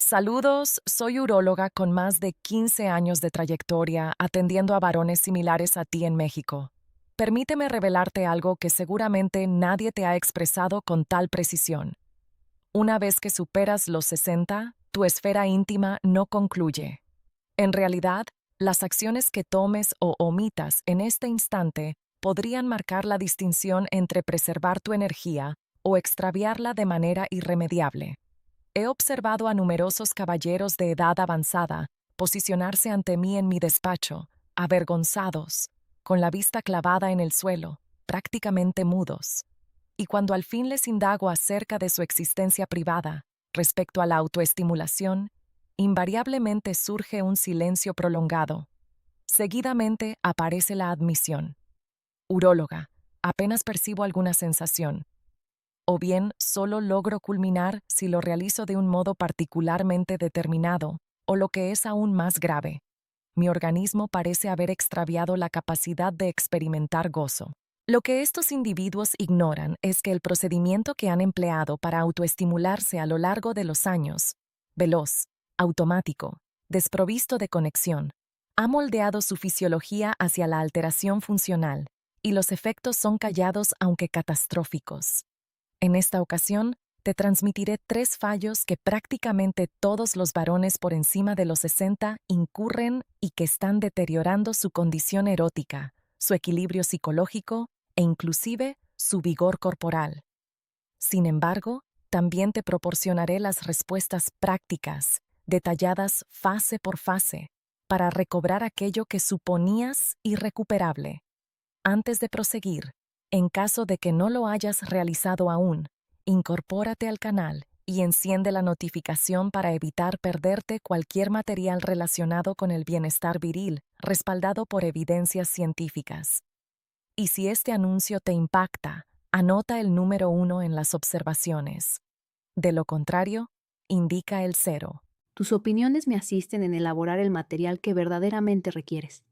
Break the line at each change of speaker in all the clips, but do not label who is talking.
Saludos, soy uróloga con más de 15 años de trayectoria atendiendo a varones similares a ti en México. Permíteme revelarte algo que seguramente nadie te ha expresado con tal precisión. Una vez que superas los 60, tu esfera íntima no concluye. En realidad, las acciones que tomes o omitas en este instante podrían marcar la distinción entre preservar tu energía o extraviarla de manera irremediable. He observado a numerosos caballeros de edad avanzada posicionarse ante mí en mi despacho, avergonzados, con la vista clavada en el suelo, prácticamente mudos. Y cuando al fin les indago acerca de su existencia privada, respecto a la autoestimulación, invariablemente surge un silencio prolongado. Seguidamente aparece la admisión. Uróloga, apenas percibo alguna sensación. O bien solo logro culminar si lo realizo de un modo particularmente determinado, o lo que es aún más grave, mi organismo parece haber extraviado la capacidad de experimentar gozo. Lo que estos individuos ignoran es que el procedimiento que han empleado para autoestimularse a lo largo de los años, veloz, automático, desprovisto de conexión, ha moldeado su fisiología hacia la alteración funcional, y los efectos son callados aunque catastróficos. En esta ocasión, te transmitiré 3 fallos que prácticamente todos los varones por encima de los 60 incurren y que están deteriorando su condición erótica, su equilibrio psicológico e inclusive su vigor corporal. Sin embargo, también te proporcionaré las respuestas prácticas, detalladas fase por fase, para recobrar aquello que suponías irrecuperable. Antes de proseguir, en caso de que no lo hayas realizado aún, incorpórate al canal y enciende la notificación para evitar perderte cualquier material relacionado con el bienestar viril, respaldado por evidencias científicas. Y si este anuncio te impacta, anota el número 1 en las observaciones. De lo contrario, indica el 0.
Tus opiniones me asisten en elaborar el material que verdaderamente requieres.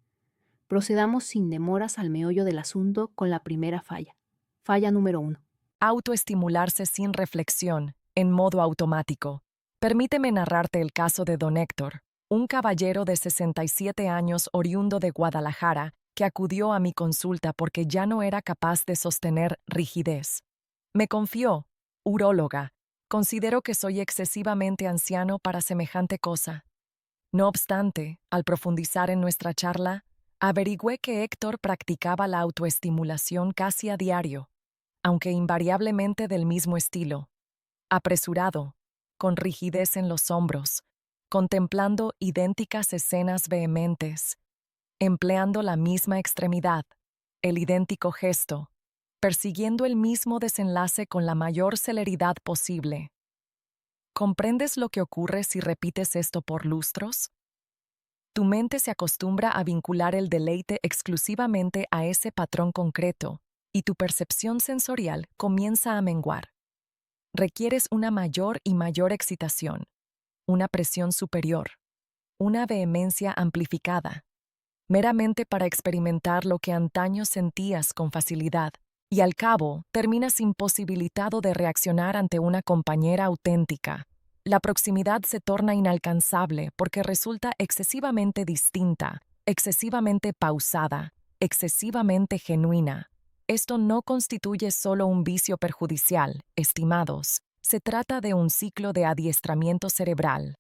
Procedamos sin demoras al meollo del asunto con la primera falla. Falla número 1.
Autoestimularse sin reflexión, en modo automático. Permíteme narrarte el caso de don Héctor, un caballero de 67 años oriundo de Guadalajara que acudió a mi consulta porque ya no era capaz de sostener rigidez. Me confió, uróloga, considero que soy excesivamente anciano para semejante cosa. No obstante, al profundizar en nuestra charla, averigüé que Héctor practicaba la autoestimulación casi a diario, aunque invariablemente del mismo estilo, apresurado, con rigidez en los hombros, contemplando idénticas escenas vehementes, empleando la misma extremidad, el idéntico gesto, persiguiendo el mismo desenlace con la mayor celeridad posible. ¿Comprendes lo que ocurre si repites esto por lustros? Tu mente se acostumbra a vincular el deleite exclusivamente a ese patrón concreto, y tu percepción sensorial comienza a menguar. Requieres una mayor y mayor excitación, una presión superior, una vehemencia amplificada, meramente para experimentar lo que antaño sentías con facilidad, y al cabo terminas imposibilitado de reaccionar ante una compañera auténtica. La proximidad se torna inalcanzable porque resulta excesivamente distinta, excesivamente pausada, excesivamente genuina. Esto no constituye solo un vicio perjudicial, estimados. Se trata de un ciclo de adiestramiento cerebral.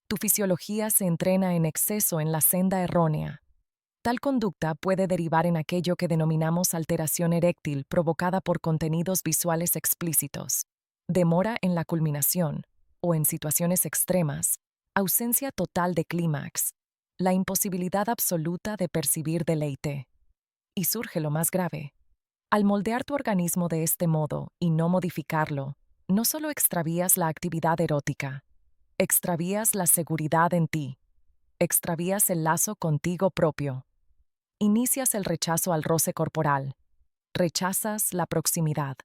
Tu fisiología se entrena en exceso en la senda errónea. Tal conducta puede derivar en aquello que denominamos alteración eréctil provocada por contenidos visuales explícitos, demora en la culminación, o en situaciones extremas, ausencia total de clímax, la imposibilidad absoluta de percibir deleite. Y surge lo más grave. Al moldear tu organismo de este modo y no modificarlo, no solo extravías la actividad erótica, extravías la seguridad en ti, extravías el lazo contigo propio. Inicias el rechazo al roce corporal, rechazas la proximidad.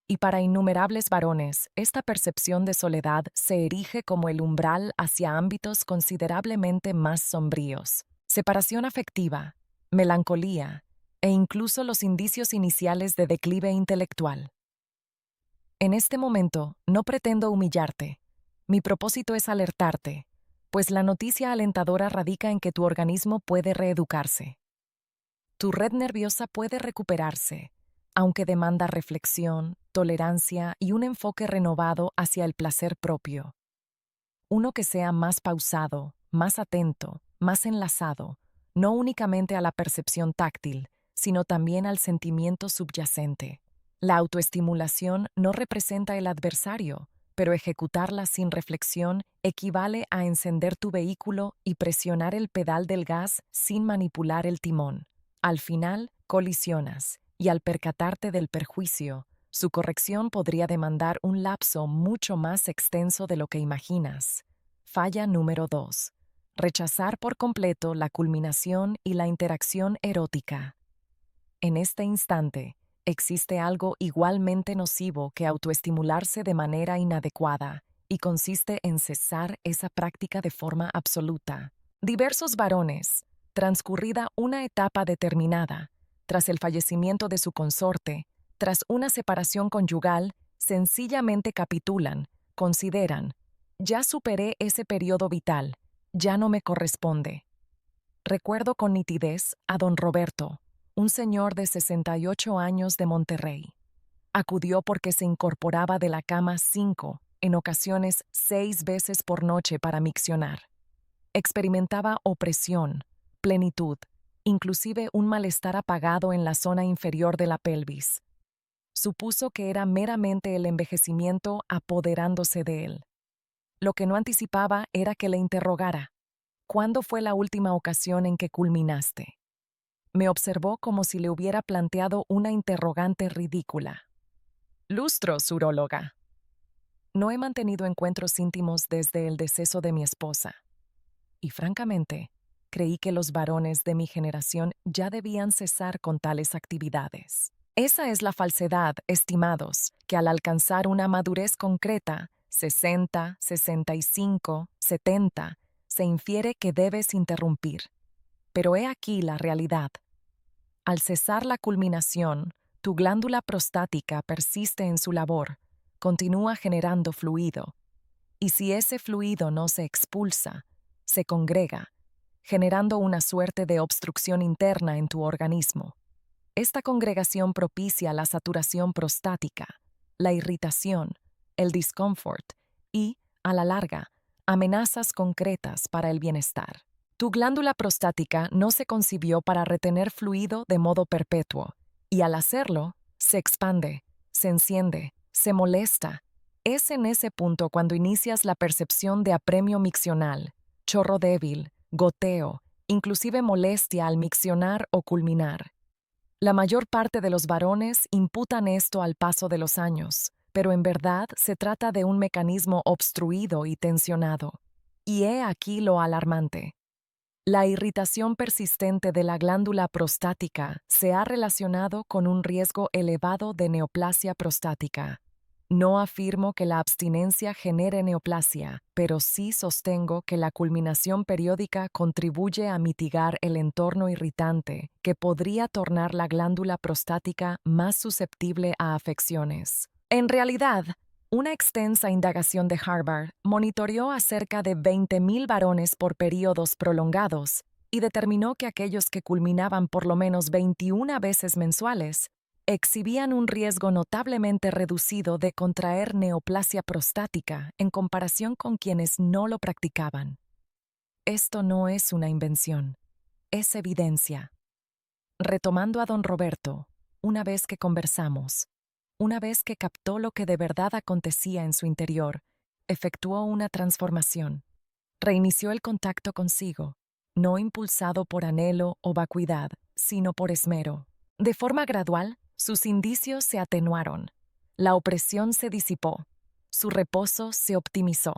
Y para innumerables varones, esta percepción de soledad se erige como el umbral hacia ámbitos considerablemente más sombríos. Separación afectiva, melancolía e incluso los indicios iniciales de declive intelectual. En este momento, no pretendo humillarte, Mi propósito es alertarte, pues la noticia alentadora radica en que tu organismo puede reeducarse. Tu red nerviosa puede recuperarse, aunque demanda reflexión, tolerancia y un enfoque renovado hacia el placer propio. Uno que sea más pausado, más atento, más enlazado, no únicamente a la percepción táctil, sino también al sentimiento subyacente. La autoestimulación no representa el adversario, pero ejecutarla sin reflexión equivale a encender tu vehículo y presionar el pedal del gas sin manipular el timón. Al final, colisionas, y al percatarte del perjuicio, su corrección podría demandar un lapso mucho más extenso de lo que imaginas. Falla número 2. Rechazar por completo la culminación y la interacción erótica. En este instante, existe algo igualmente nocivo que autoestimularse de manera inadecuada, y consiste en cesar esa práctica de forma absoluta. Diversos varones, transcurrida una etapa determinada, tras el fallecimiento de su consorte, tras una separación conyugal, sencillamente capitulan, consideran, ya superé ese periodo vital, ya no me corresponde. Recuerdo con nitidez a don Roberto, un señor de 68 años de Monterrey. Acudió porque se incorporaba de la cama 5, en ocasiones 6 veces por noche para miccionar. Experimentaba opresión, plenitud, inclusive un malestar apagado en la zona inferior de la pelvis. Supuso que era meramente el envejecimiento apoderándose de él. Lo que no anticipaba era que le interrogara: ¿cuándo fue la última ocasión en que culminaste? Me observó como si le hubiera planteado una interrogante ridícula. Lustros, uróloga. No he mantenido encuentros íntimos desde el deceso de mi esposa. Y francamente, creí que los varones de mi generación ya debían cesar con tales actividades. Esa es la falsedad, estimados, que al alcanzar una madurez concreta, 60, 65, 70, se infiere que debes interrumpir. Pero he aquí la realidad. Al cesar la culminación, tu glándula prostática persiste en su labor, continúa generando fluido. Y si ese fluido no se expulsa, se congrega, generando una suerte de obstrucción interna en tu organismo. Esta congregación propicia la saturación prostática, la irritación, el discomfort y, a la larga, amenazas concretas para el bienestar. Tu glándula prostática no se concibió para retener fluido de modo perpetuo, y al hacerlo, se expande, se enciende, se molesta. Es en ese punto cuando inicias la percepción de apremio miccional, chorro débil, goteo, inclusive molestia al miccionar o culminar. La mayor parte de los varones imputan esto al paso de los años, pero en verdad se trata de un mecanismo obstruido y tensionado. Y he aquí lo alarmante. La irritación persistente de la glándula prostática se ha relacionado con un riesgo elevado de neoplasia prostática. No afirmo que la abstinencia genere neoplasia, pero sí sostengo que la culminación periódica contribuye a mitigar el entorno irritante que podría tornar la glándula prostática más susceptible a afecciones. En realidad, una extensa indagación de Harvard monitoreó a cerca de 20,000 varones por períodos prolongados y determinó que aquellos que culminaban por lo menos 21 veces mensuales exhibían un riesgo notablemente reducido de contraer neoplasia prostática en comparación con quienes no lo practicaban. Esto no es una invención, es evidencia. Retomando a don Roberto, una vez que conversamos, una vez que captó lo que de verdad acontecía en su interior, efectuó una transformación. Reinició el contacto consigo, no impulsado por anhelo o vacuidad, sino por esmero. De forma gradual, sus indicios se atenuaron, la opresión se disipó, su reposo se optimizó,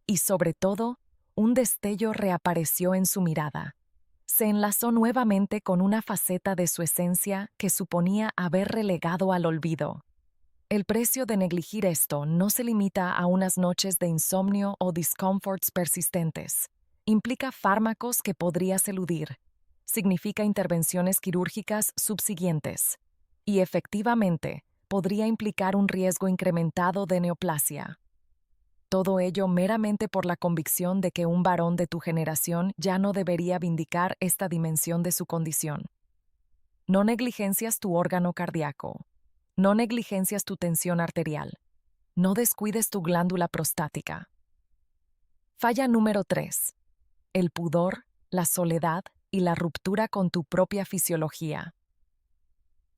y sobre todo, un destello reapareció en su mirada. Se enlazó nuevamente con una faceta de su esencia que suponía haber relegado al olvido. El precio de negligir esto no se limita a unas noches de insomnio o discomforts persistentes. Implica fármacos que podrías eludir. Significa intervenciones quirúrgicas subsiguientes. Y efectivamente, podría implicar un riesgo incrementado de neoplasia. Todo ello meramente por la convicción de que un varón de tu generación ya no debería vindicar esta dimensión de su condición. No negligencias tu órgano cardíaco. No negligencias tu tensión arterial. No descuides tu glándula prostática. Falla número 3. El pudor, la soledad y la ruptura con tu propia fisiología.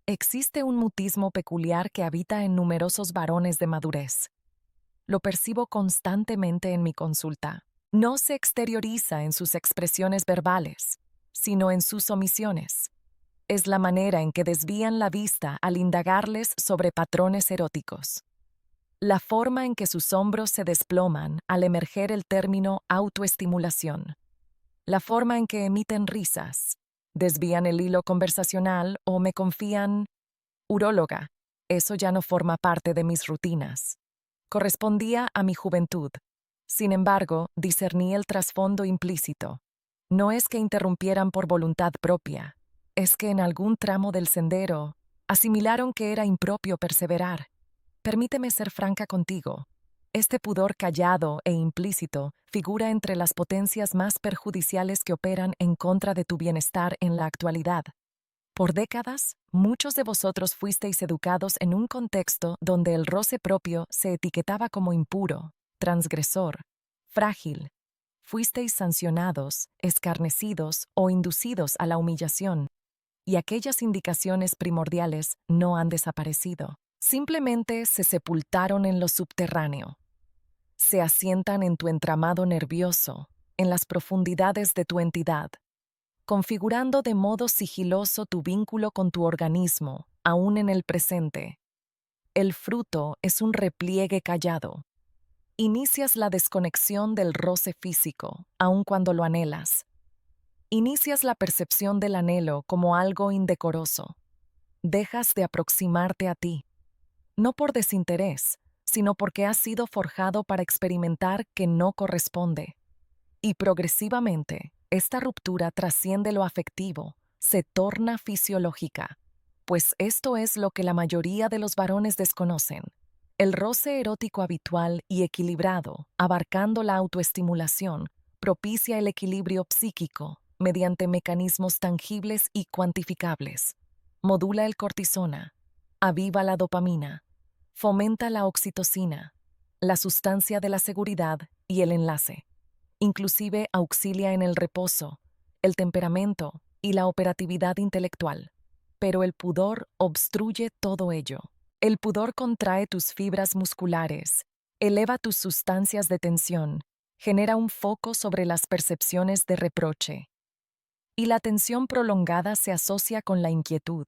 Existe un mutismo peculiar que habita en numerosos varones de madurez. Lo percibo constantemente en mi consulta. No se exterioriza en sus expresiones verbales, sino en sus omisiones. Es la manera en que desvían la vista al indagarles sobre patrones eróticos. La forma en que sus hombros se desploman al emerger el término autoestimulación. La forma en que emiten risas, desvían el hilo conversacional o me confían, uróloga, eso ya no forma parte de mis rutinas. Correspondía a mi juventud. Sin embargo, discerní el trasfondo implícito. No es que interrumpieran por voluntad propia, es que en algún tramo del sendero asimilaron que era impropio perseverar. Permíteme ser franca contigo. Este pudor callado e implícito figura entre las potencias más perjudiciales que operan en contra de tu bienestar en la actualidad. Por décadas, muchos de vosotros fuisteis educados en un contexto donde el roce propio se etiquetaba como impuro, transgresor, frágil. Fuisteis sancionados, escarnecidos o inducidos a la humillación, y aquellas indicaciones primordiales no han desaparecido. Simplemente se sepultaron en lo subterráneo. Se asientan en tu entramado nervioso, en las profundidades de tu entidad, configurando de modo sigiloso tu vínculo con tu organismo, aún en el presente. El fruto es un repliegue callado. Inicias la desconexión del roce físico, aun cuando lo anhelas. Inicias la percepción del anhelo como algo indecoroso. Dejas de aproximarte a ti, no por desinterés, sino porque has sido forjado para experimentar que no corresponde. Y progresivamente, esta ruptura trasciende lo afectivo, se torna fisiológica, pues esto es lo que la mayoría de los varones desconocen. El roce erótico habitual y equilibrado, abarcando la autoestimulación, propicia el equilibrio psíquico mediante mecanismos tangibles y cuantificables. Modula el cortisona, aviva la dopamina, fomenta la oxitocina, la sustancia de la seguridad y el enlace. Inclusive auxilia en el reposo, el temperamento y la operatividad intelectual. Pero el pudor obstruye todo ello. El pudor contrae tus fibras musculares, eleva tus sustancias de tensión, genera un foco sobre las percepciones de reproche. Y la tensión prolongada se asocia con la inquietud,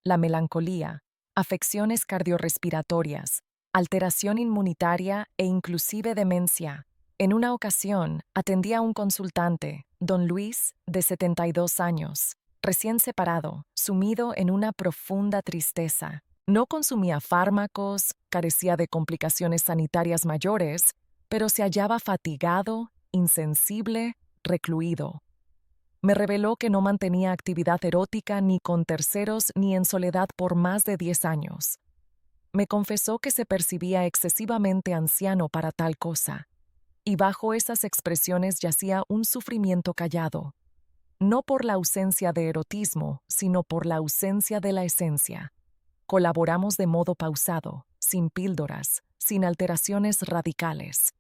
la melancolía, afecciones cardiorrespiratorias, alteración inmunitaria e inclusive demencia. En una ocasión, atendí a un consultante, don Luis, de 72 años, recién separado, sumido en una profunda tristeza. No consumía fármacos, carecía de complicaciones sanitarias mayores, pero se hallaba fatigado, insensible, recluido. Me reveló que no mantenía actividad erótica ni con terceros ni en soledad por más de 10 años. Me confesó que se percibía excesivamente anciano para tal cosa, y bajo esas expresiones yacía un sufrimiento callado, no por la ausencia de erotismo, sino por la ausencia de la esencia. Colaboramos de modo pausado, sin píldoras, sin alteraciones radicales.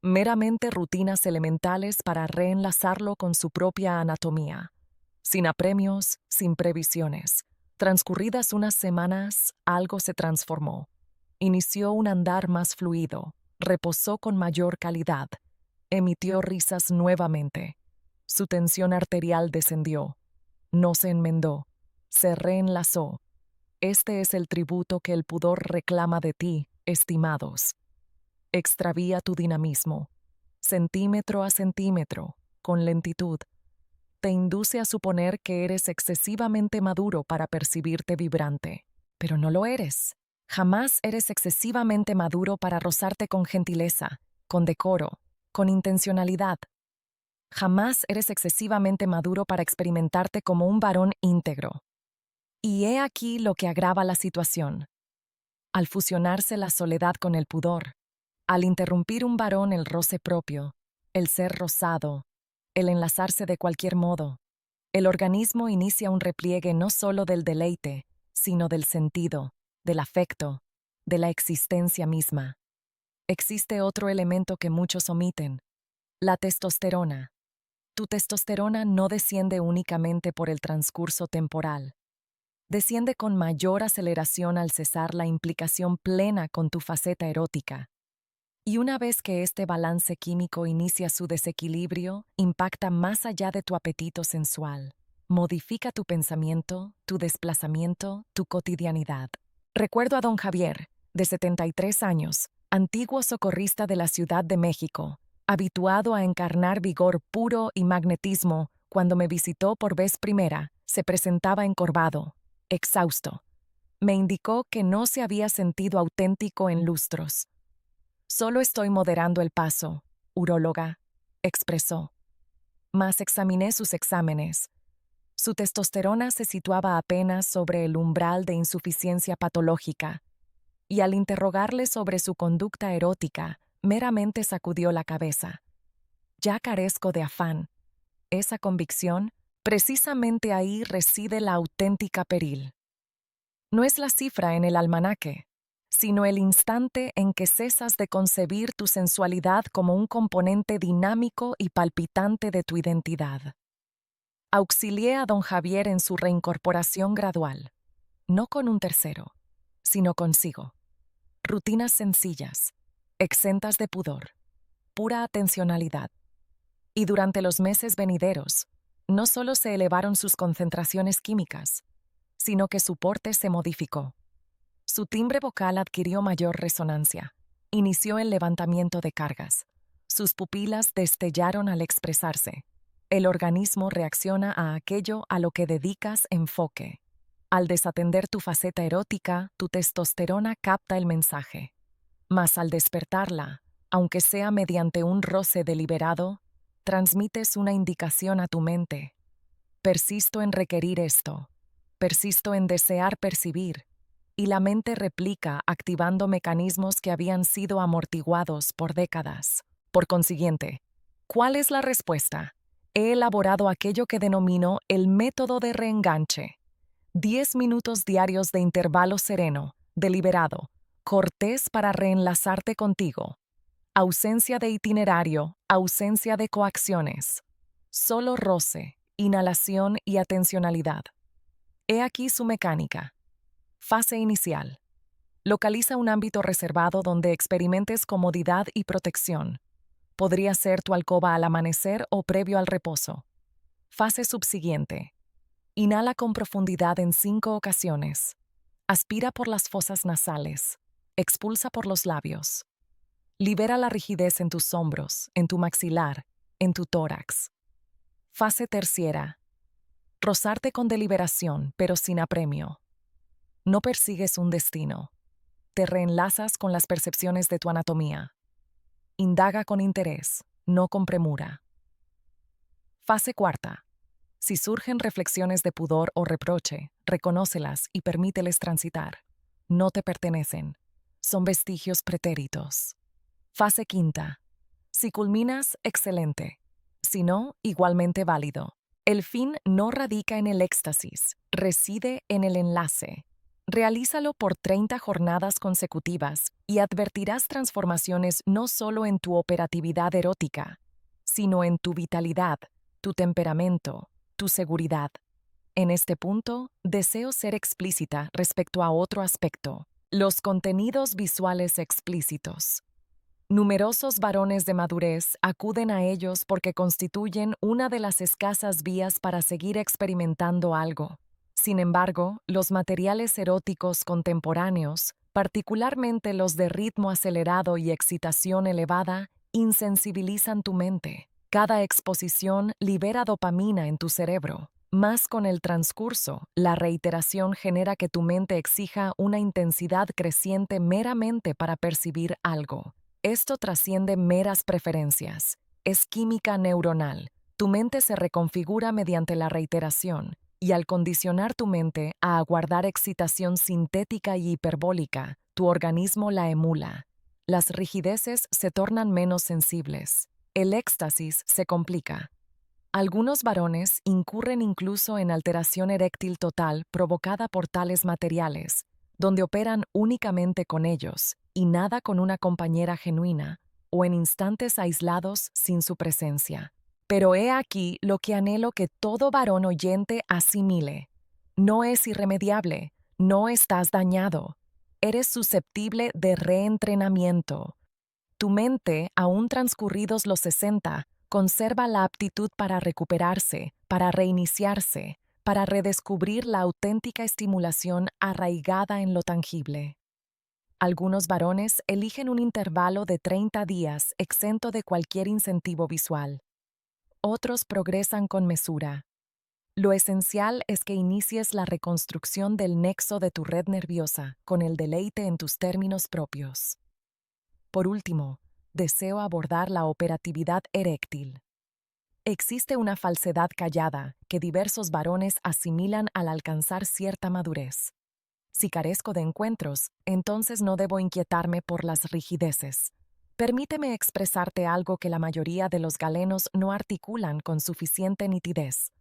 Meramente rutinas elementales para reenlazarlo con su propia anatomía. Sin apremios, sin previsiones. Transcurridas unas semanas, algo se transformó. Inició un andar más fluido, reposó con mayor calidad, emitió risas nuevamente. Su tensión arterial descendió, no se enmendó, se reenlazó. Este es el tributo que el pudor reclama de ti, estimados. Extravía tu dinamismo, centímetro a centímetro, con lentitud. Te induce a suponer que eres excesivamente maduro para percibirte vibrante, pero no lo eres. Jamás eres excesivamente maduro para rozarte con gentileza, con decoro, con intencionalidad. Jamás eres excesivamente maduro para experimentarte como un varón íntegro. Y he aquí lo que agrava la situación. Al fusionarse la soledad con el pudor, Al interrumpir un varón el roce propio, el ser rozado, el enlazarse de cualquier modo, el organismo inicia un repliegue no solo del deleite, sino del sentido, del afecto, de la existencia misma. Existe otro elemento que muchos omiten: la testosterona. Tu testosterona no desciende únicamente por el transcurso temporal. Desciende con mayor aceleración al cesar la implicación plena con tu faceta erótica. Y una vez que este balance químico inicia su desequilibrio, impacta más allá de tu apetito sensual. Modifica tu pensamiento, tu desplazamiento, tu cotidianidad. Recuerdo a don Javier, de 73 años, antiguo socorrista de la Ciudad de México, habituado a encarnar vigor puro y magnetismo. Cuando me visitó por vez primera, se presentaba encorvado, exhausto. Me indicó que no se había sentido auténtico en lustros. «Solo estoy moderando el paso, uróloga», expresó. Mas examiné sus exámenes. Su testosterona se situaba apenas sobre el umbral de insuficiencia patológica, y al interrogarle sobre su conducta erótica, meramente sacudió la cabeza. «Ya carezco de afán». Esa convicción, precisamente ahí reside la auténtica peril. No es la cifra en el almanaque, sino el instante en que cesas de concebir tu sensualidad como un componente dinámico y palpitante de tu identidad. Auxilié a don Javier en su reincorporación gradual, no con un tercero, sino consigo. Rutinas sencillas, exentas de pudor, pura atencionalidad. Y durante los meses venideros, no solo se elevaron sus concentraciones químicas, sino que su porte se modificó. Su timbre vocal adquirió mayor resonancia. Inició el levantamiento de cargas. Sus pupilas destellaron al expresarse. El organismo reacciona a aquello a lo que dedicas enfoque. Al desatender tu faceta erótica, tu testosterona capta el mensaje. Mas al despertarla, aunque sea mediante un roce deliberado, transmites una indicación a tu mente. Persisto en requerir esto. Persisto en desear percibir. Y la mente replica activando mecanismos que habían sido amortiguados por décadas. Por consiguiente, ¿cuál es la respuesta? He elaborado aquello que denomino el método de reenganche. 10 minutos diarios de intervalo sereno, deliberado, cortés para reenlazarte contigo. Ausencia de itinerario, ausencia de coacciones. Solo roce, inhalación y atencionalidad. He aquí su mecánica. Fase inicial. Localiza un ámbito reservado donde experimentes comodidad y protección. Podría ser tu alcoba al amanecer o previo al reposo. Fase subsiguiente. Inhala con profundidad en 5 ocasiones. Aspira por las fosas nasales. Expulsa por los labios. Libera la rigidez en tus hombros, en tu maxilar, en tu tórax. Fase terciera. Rozarte con deliberación, pero sin apremio. No persigues un destino. Te reenlazas con las percepciones de tu anatomía. Indaga con interés, no con premura. Fase cuarta. Si surgen reflexiones de pudor o reproche, reconócelas y permíteles transitar. No te pertenecen. Son vestigios pretéritos. Fase quinta. Si culminas, excelente. Si no, igualmente válido. El fin no radica en el éxtasis, reside en el enlace. Realízalo por 30 jornadas consecutivas y advertirás transformaciones no solo en tu operatividad erótica, sino en tu vitalidad, tu temperamento, tu seguridad. En este punto, deseo ser explícita respecto a otro aspecto: los contenidos visuales explícitos. Numerosos varones de madurez acuden a ellos porque constituyen una de las escasas vías para seguir experimentando algo. Sin embargo, los materiales eróticos contemporáneos, particularmente los de ritmo acelerado y excitación elevada, insensibilizan tu mente. Cada exposición libera dopamina en tu cerebro. Más con el transcurso, la reiteración genera que tu mente exija una intensidad creciente meramente para percibir algo. Esto trasciende meras preferencias. Es química neuronal. Tu mente se reconfigura mediante la reiteración, y al condicionar tu mente a aguardar excitación sintética y hiperbólica, tu organismo la emula. Las rigideces se tornan menos sensibles. El éxtasis se complica. Algunos varones incurren incluso en alteración eréctil total provocada por tales materiales, donde operan únicamente con ellos y nada con una compañera genuina, o en instantes aislados sin su presencia. Pero he aquí lo que anhelo que todo varón oyente asimile. No es irremediable, no estás dañado. Eres susceptible de reentrenamiento. Tu mente, aún transcurridos los 60, conserva la aptitud para recuperarse, para reiniciarse, para redescubrir la auténtica estimulación arraigada en lo tangible. Algunos varones eligen un intervalo de 30 días exento de cualquier incentivo visual. Otros progresan con mesura. Lo esencial es que inicies la reconstrucción del nexo de tu red nerviosa con el deleite en tus términos propios. Por último, deseo abordar la operatividad eréctil. Existe una falsedad callada que diversos varones asimilan al alcanzar cierta madurez. Si carezco de encuentros, entonces no debo inquietarme por las rigideces. Permíteme expresarte algo que la mayoría de los galenos no articulan con suficiente nitidez.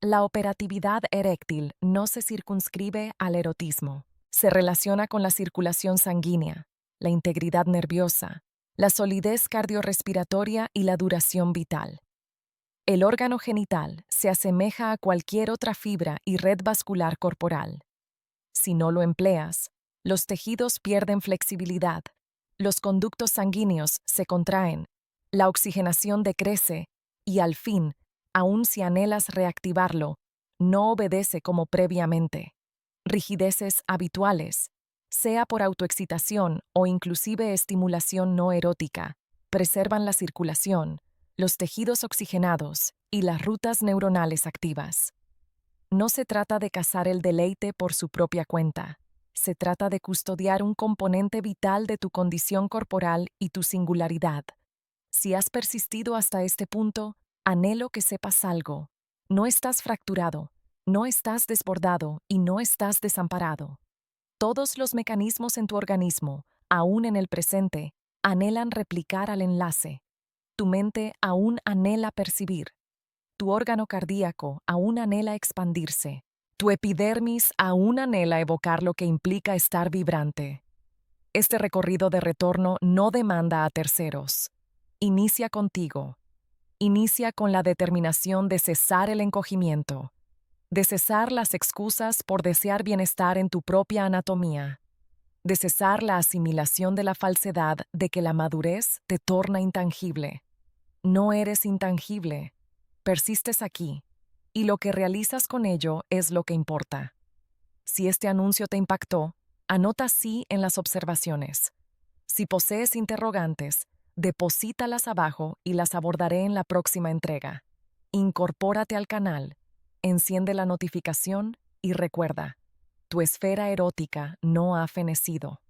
La operatividad eréctil no se circunscribe al erotismo. Se relaciona con la circulación sanguínea, la integridad nerviosa, la solidez cardiorrespiratoria y la duración vital. El órgano genital se asemeja a cualquier otra fibra y red vascular corporal. Si no lo empleas, los tejidos pierden flexibilidad, los conductos sanguíneos se contraen, la oxigenación decrece y, al fin, aun si anhelas reactivarlo, no obedece como previamente. Rigideces habituales, sea por autoexcitación o inclusive estimulación no erótica, preservan la circulación, los tejidos oxigenados y las rutas neuronales activas. No se trata de cazar el deleite por su propia cuenta. Se trata de custodiar un componente vital de tu condición corporal y tu singularidad. Si has persistido hasta este punto, anhelo que sepas algo. No estás fracturado, no estás desbordado y no estás desamparado. Todos los mecanismos en tu organismo, aún en el presente, anhelan replicar al enlace. Tu mente aún anhela percibir. Tu órgano cardíaco aún anhela expandirse. Tu epidermis aún anhela evocar lo que implica estar vibrante. Este recorrido de retorno no demanda a terceros. Inicia contigo. Inicia con la determinación de cesar el encogimiento, de cesar las excusas por desear bienestar en tu propia anatomía, de cesar la asimilación de la falsedad de que la madurez te torna intangible. No eres intangible. Persistes aquí, y lo que realizas con ello es lo que importa. Si este anuncio te impactó, anota sí en las observaciones. Si posees interrogantes, deposítalas abajo y las abordaré en la próxima entrega. Incorpórate al canal, enciende la notificación y recuerda, tu esfera erótica no ha fenecido.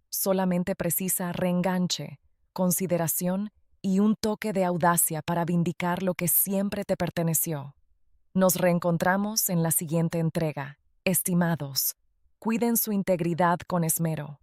Solamente precisa reenganche, consideración y un toque de audacia para vindicar lo que siempre te perteneció. Nos reencontramos en la siguiente entrega. Estimados, cuiden su integridad con esmero.